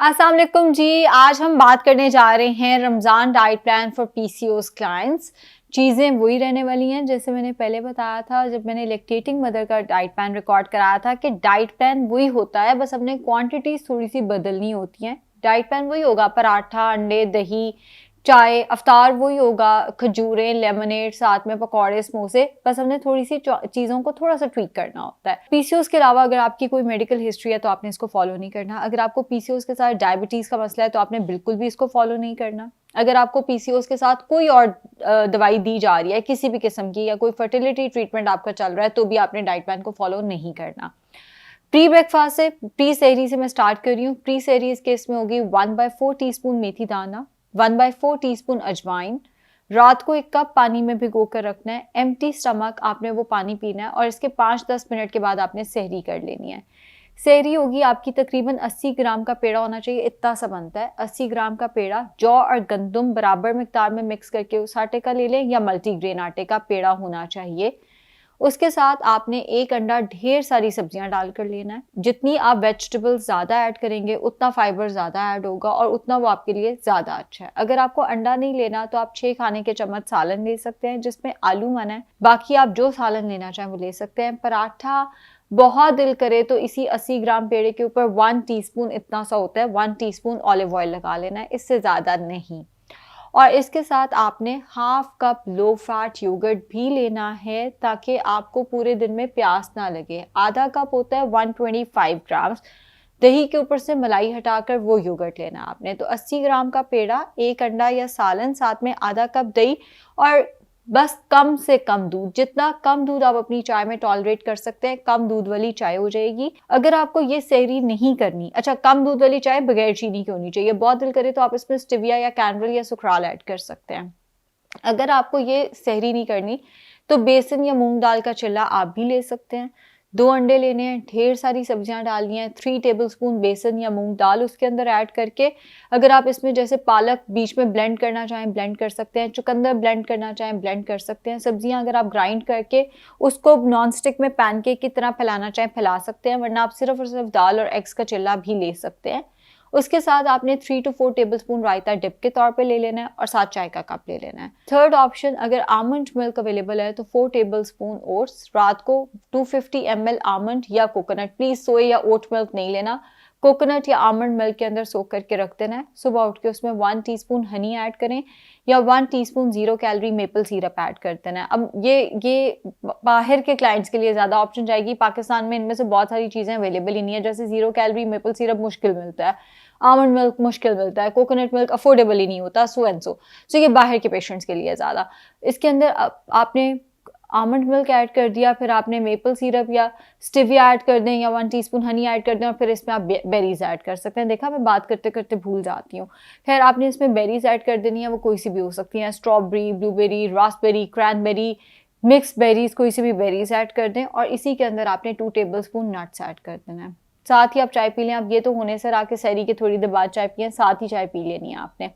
अस्सलाम वालेकुम जी। आज हम बात करने जा रहे हैं Ramzan diet plan for PCOS clients. चीज़ें वही रहने वाली हैं जैसे मैंने पहले बताया था जब मैंने लैक्टेटिंग मदर का डाइट प्लान रिकॉर्ड कराया था कि डाइट प्लान वही होता है, बस अपने क्वांटिटीज थोड़ी सी बदलनी होती हैं। डाइट प्लान वही होगा, पराठा, अंडे, दही, चाय, अफ्तार वही होगा, खजूरें, लेमनेड, साथ में पकौड़े, समोसे, बस हमने थोड़ी सी चीज़ों को थोड़ा सा ट्वीक करना होता है। पीसीओएस के अलावा अगर आपकी कोई मेडिकल हिस्ट्री है तो आपने इसको फॉलो नहीं करना। अगर आपको पीसीओएस के साथ डायबिटीज़ का मसला है तो आपने बिल्कुल भी इसको फॉलो नहीं करना। अगर आपको पीसीओएस के साथ कोई और दवाई दी जा रही है किसी भी किस्म की, या कोई फर्टिलिटी ट्रीटमेंट आपका चल रहा है, तो भी आपने डाइट प्लान को फॉलो नहीं करना। प्री ब्रेकफास्ट से, प्री सहरी से मैं स्टार्ट कर रही हूँ। प्री सहरी इस केस में होगी 1/4 टीस्पून मेथी दाना, 1/4 टीस्पून अजवाइन। रात को 1 कप पानी में भिगो कर रखना है। एम्प्टी स्टमक आपने वो पानी पीना है और इसके 5-10 मिनट के बाद आपने सहरी कर लेनी है। सहरी होगी आपकी तकरीबन 80 ग्राम का पेड़ा होना चाहिए, इतना सा बनता है। 80 ग्राम का पेड़ा जौ और गंदम बराबर मिकदार में मिक्स करके उस आटे का ले लें, या मल्टीग्रेन आटे का पेड़ा होना चाहिए। उसके साथ आपने 1 अंडा, ढेर सारी सब्जियां डालकर लेना है। जितनी आप वेजिटेबल्स ज़्यादा ऐड करेंगे उतना फाइबर ज़्यादा ऐड होगा और उतना वो आपके लिए ज़्यादा अच्छा है। अगर आपको अंडा नहीं लेना तो आप 6 खाने के चम्मच सालन ले सकते हैं जिसमें आलू मना है, बाकी आप जो सालन लेना चाहें वो ले सकते हैं। पराठा बहुत दिल करे तो इसी 80 ग्राम पेड़े के ऊपर 1 टीस्पून, इतना सा होता है, 1 टीस्पून ऑलिव ऑयल लगा लेना है, इससे ज़्यादा नहीं। और इसके साथ आपने half cup low fat yoghurt भी लेना है ताकि आपको पूरे दिन में प्यास ना लगे। आधा कप होता है 125 ग्राम्स। दही के ऊपर से मलाई हटाकर वो योगर्ट लेना आपने। तो 80 ग्राम का पेड़ा, 1 अंडा या सालन, साथ में आधा कप दही, और बस कम से कम दूध। जितना कम दूध आप अपनी चाय में टॉलरेट कर सकते हैं, कम दूध वाली चाय हो जाएगी। अगर आपको ये सहरी नहीं करनी, अच्छा, कम दूध वाली चाय बगैर चीनी की होनी चाहिए। बहुत दिल करे तो आप इसमें स्टिविया या कैनवल या सुखराल ऐड कर सकते हैं। अगर आपको ये सहरी नहीं करनी तो बेसन या मूंग दाल का चिल्ला आप भी ले सकते हैं। 2 अंडे लेने हैं, ढेर सारी सब्जियां डालनी है, 3 टेबलस्पून बेसन या मूंग दाल उसके अंदर ऐड करके, अगर आप इसमें जैसे पालक बीच में ब्लेंड करना चाहें ब्लेंड कर सकते हैं, चुकंदर ब्लेंड करना चाहें ब्लेंड कर सकते हैं। सब्जियां अगर आप ग्राइंड करके उसको नॉन स्टिक में पैनकेक की तरह फैलाना चाहें फैला सकते हैं, वरना आप सिर्फ और सिर्फ दाल और एग्स का चिल्ला भी ले सकते हैं। उसके साथ आपने 3 to 4 टेबलस्पून रायता डिप के तौर पे ले लेना है और साथ चाय का कप ले लेना है। थर्ड ऑप्शन, अगर आमंड मिल्क अवेलेबल है तो 4 टेबलस्पून ओट्स। रात को 250 ml आमंड या कोकोनट, प्लीज सोए या ओट मिल्क नहीं लेना, कोकोनट या आमंड मिल्क के अंदर सोक करके रख देना है। सुबह उठ के उसमें 1 टीस्पून हनी ऐड करें या 1 teaspoon 0 calorie maple syrup add कर देना है। अब ये बाहर के क्लाइंट्स के लिए ज़्यादा ऑप्शन जाएगी। पाकिस्तान में इनमें से बहुत सारी चीज़ें अवेलेबल ही नहीं है, जैसे 0 कैलोरी मेपल सिरप मुश्किल मिलता है, आमंड मिल्क मुश्किल मिलता है, कोकोनट मिल्क अफोर्डेबल ही नहीं होता, सो एंड सो ये बाहर के पेशेंट्स के लिए ज़्यादा। इसके अंदर आपने आमंड मिल्क ऐड कर दिया, फिर आपने मेपल सिरप या स्टिविया ऐड कर दें या 1 टीस्पून हनी ऐड कर दें, और फिर इसमें आप बेरीज ऐड कर सकते हैं। देखा, मैं बात करते करते भूल जाती हूँ। खैर, आपने इसमें बेरीज ऐड कर देनी है, वो कोई सी भी हो सकती हैं, strawberry, blueberry, Raspberry, cranberry, mix berries, कोई सी भी बेरीज ऐड कर दें। और इसी के अंदर आपने 2 टेबलस्पून नट्स ऐड कर देना है। साथ ही आप चाय पी लें। अब ये तो होने से आके सहरी के थोड़ी देर बाद चाय पिए, साथ ही चाय पी लेनी है आपने।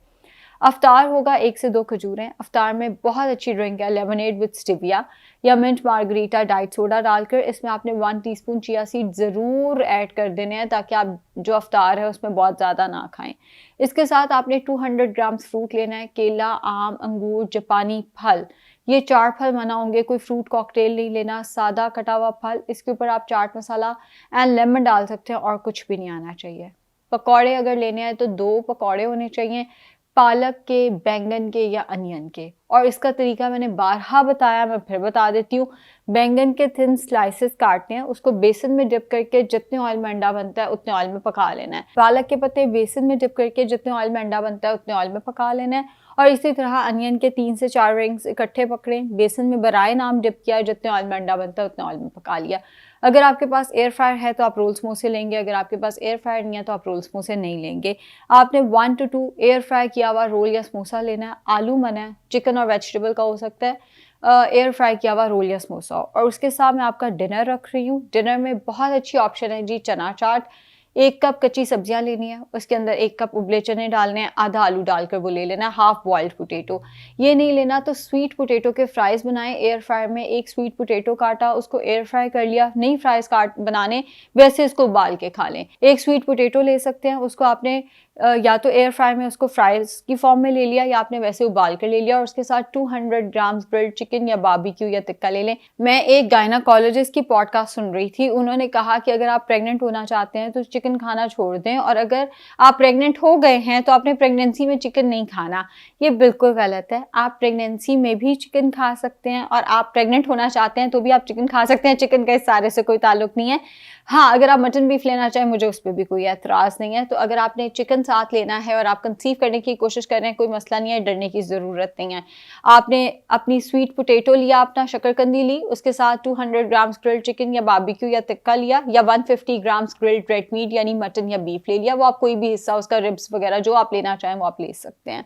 अफ्तार होगा 1 से 2 खजूरें। अफ्तार में बहुत अच्छी ड्रिंक है लेमनेड विद स्टिविया या मिंट मार्गरीटा डाइट सोडा डालकर। इसमें आपने 1 टीस्पून चिया सीड ज़रूर ऐड कर देने हैं ताकि आप जो अफ्तार है उसमें बहुत ज़्यादा ना खाएं। इसके साथ आपने 200 ग्राम्स फ्रूट लेना है, केला, आम, अंगूर, जापानी फल, ये 4 फल मना होंगे। कोई फ्रूट कॉकटेल नहीं लेना, सादा कटा हुआ फल। इसके ऊपर आप चाट मसाला एंड लेमन डाल सकते हैं और कुछ भी नहीं आना चाहिए। पकौड़े अगर लेने हैं तो 2 पकौड़े होने चाहिए, पालक के, बैंगन के या अनियन के। और इसका तरीका मैंने बारहा बताया, मैं फिर बता देती हूँ। बैंगन के थिन स्लाइसेस काटने हैं, उसको बेसन में डिप करके जितने ऑयल में अंडा बनता है उतने ऑयल में पका लेना है। पालक के पत्ते बेसन में डिप करके जितने ऑयल में अंडा बनता है उतने ऑयल में पका लेना है। और इसी तरह अनियन के 3 से 4 रिंग्स इकट्ठे पकड़ें, बेसन में बराए नाम डिप किया, जितने ऑयल में अंडा बनता है उतने ऑयल में पका लिया। अगर आपके पास एयर फ्रायर है तो आप रोल समोसे लेंगे, अगर आपके पास एयर फ्रायर नहीं है तो आप रोल समोसे नहीं लेंगे। आपने 1 to 2 एयर फ्राई किया हुआ रोल या समोसा लेना है। आलू मना है, चिकन और वेजिटेबल का हो सकता है, एयर फ्राई किया हुआ रोल या समोसा। और उसके साथ मैं आपका डिनर रख रही हूँ। डिनर में बहुत अच्छी ऑप्शन है जी, चना चाट 1 कप कच्ची सब्जियां लेनी है, उसके अंदर 1 कप उबले चने डालने हैं, आधा आलू डालकर वो ले लेना है, हाफ बॉइल्ड पोटैटो। ये नहीं लेना तो स्वीट पोटैटो के फ्राइज बनाएं एयर फ्रायर में। एक स्वीट पोटैटो काटा, उसको एयर फ्राई कर लिया, नहीं फ्राइज काट बनाने वैसे इसको उबाल के खा लें। एक स्वीट पोटैटो ले सकते हैं, उसको आपने या तो एयर फ्राई में उसको फ्राइज की फॉर्म में ले लिया या आपने वैसे उबाल कर ले लिया, और उसके साथ 200 ग्राम्स ग्रिल्ड चिकन या बारबेक्यू या टिक्का ले लें। मैं एक गायनाकोलॉजिस्ट की पॉडकास्ट सुन रही थी, उन्होंने कहा कि अगर आप प्रेग्नेंट होना चाहते हैं तो चिकन खाना छोड़ दें, और अगर आप प्रेग्नेंट हो गए हैं तो आपने प्रेगनेंसी में चिकन नहीं खाना। ये बिल्कुल गलत है। आप प्रेगनेंसी में भी चिकन खा सकते हैं और आप प्रेग्नेंट होना चाहते हैं तो भी आप चिकन खा सकते हैं। चिकन का इस सारे से कोई ताल्लुक नहीं है। हाँ, अगर आप मटन बीफ लेना चाहें, मुझे उस पर भी कोई एतराज़ नहीं है। तो अगर आपने चिकन साथ लेना है और आप कंसीव करने की कोशिश कर रहे हैं, कोई मसला नहीं है, डरने की ज़रूरत नहीं है। आपने अपनी स्वीट पोटैटो लिया, अपना शकरकंदी ली, उसके साथ 200 ग्राम्स ग्रिल्ड चिकन या बारबेक्यू या टिक्का लिया, या 150 ग्राम्स ग्रिल्ड रेड मीट यानी मटन या बीफ ले लिया। वो आप कोई भी हिस्सा उसका रिब्स वगैरह जो आप लेना चाहें वो आप ले सकते हैं।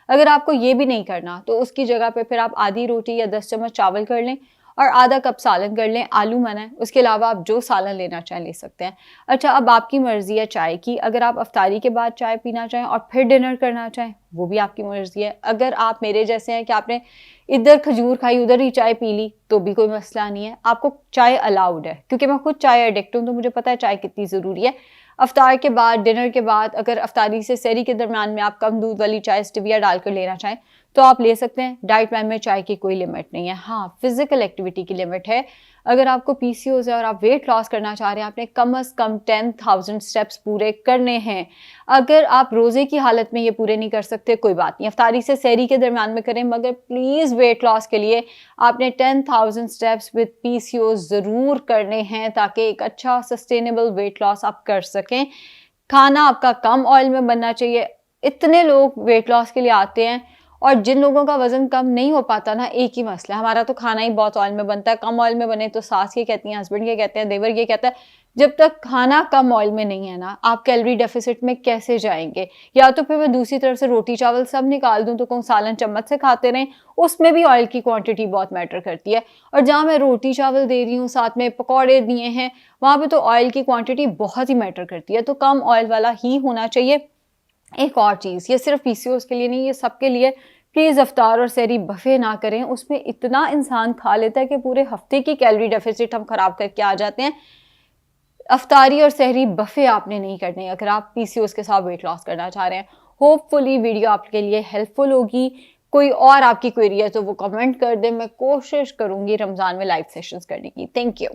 अगर आपको ये भी नहीं करना तो उसकी जगह पे फिर आप आधी रोटी या 10 चम्मच चावल कर लें और आधा कप सालन कर लें। आलू मना है, उसके अलावा आप जो सालन लेना चाहें ले सकते हैं। अच्छा, अब आपकी मर्ज़ी है चाय की। अगर आप अफ्तारी के बाद चाय पीना चाहें और फिर डिनर करना चाहें, वो भी आपकी मर्ज़ी है। अगर आप मेरे जैसे हैं कि आपने इधर खजूर खाई उधर ही चाय पी ली, तो भी कोई मसला नहीं है, आपको चाय अलाउड है। क्योंकि मैं खुद चाय एडिक्ट हूँ तो मुझे पता है चाय कितनी ज़रूरी है। अफ्तार के बाद, डिनर के बाद, अगर अफ्तारी से सहरी के दरमियान में आप कम दूध वाली चाय स्टिविया डालकर लेना चाहें तो आप ले सकते हैं। डाइट प्लान में चाय की कोई लिमिट नहीं है। हाँ, फिजिकल एक्टिविटी की लिमिट है। अगर आपको पीसीओएस है और आप वेट लॉस करना चाह रहे हैं, आपने कम से कम 10,000 स्टेप्स पूरे करने हैं। अगर आप रोज़े की हालत में ये पूरे नहीं कर सकते, कोई बात नहीं, अफ्तारी से सहरी के दरमियान में करें, मगर प्लीज़ वेट लॉस के लिए आपने 10,000 स्टेप्स विद पीसीओएस ज़रूर करने हैं ताकि एक अच्छा सस्टेनेबल वेट लॉस आप कर सकें। खाना आपका कम ऑयल में बनना चाहिए। इतने लोग वेट लॉस के लिए आते हैं और जिन लोगों का वजन कम नहीं हो पाता ना, एक ही मसला है, हमारा तो खाना ही बहुत ऑयल में बनता है। कम ऑयल में बने तो सास ये कहती हैं, हस्बैंड ये कहते हैं, देवर ये कहता है। जब तक खाना कम ऑयल में नहीं है ना, आप कैलोरी डेफिसिट में कैसे जाएंगे? या तो फिर मैं दूसरी तरफ से रोटी चावल सब निकाल दूं तो कहूँ सालन चम्मच से खाते रहें, उसमें भी ऑयल की क्वांटिटी बहुत मैटर करती है। और जहाँ मैं रोटी चावल दे रही हूँ, साथ में पकौड़े दिए हैं, वहाँ पे तो ऑयल की क्वांटिटी बहुत ही मैटर करती है। तो कम ऑयल वाला ही होना चाहिए। एक और चीज़, ये सिर्फ पीसीओएस के लिए नहीं, ये सबके लिए, प्लीज़ अफ्तार और सहरी बफे ना करें। उसमें इतना इंसान खा लेता है कि पूरे हफ्ते की कैलोरी डेफिसिट हम खराब करके आ जाते हैं। अफ्तारी और सहरी बफे आपने नहीं करने अगर आप पीसीओएस के साथ वेट लॉस करना चाह रहे हैं। होपफुली वीडियो आपके लिए हेल्पफुल होगी। कोई और आपकी क्वेरी है तो वो कमेंट कर दें, मैं कोशिश करूंगी रमज़ान में लाइव सेशंस करने की। Thank you.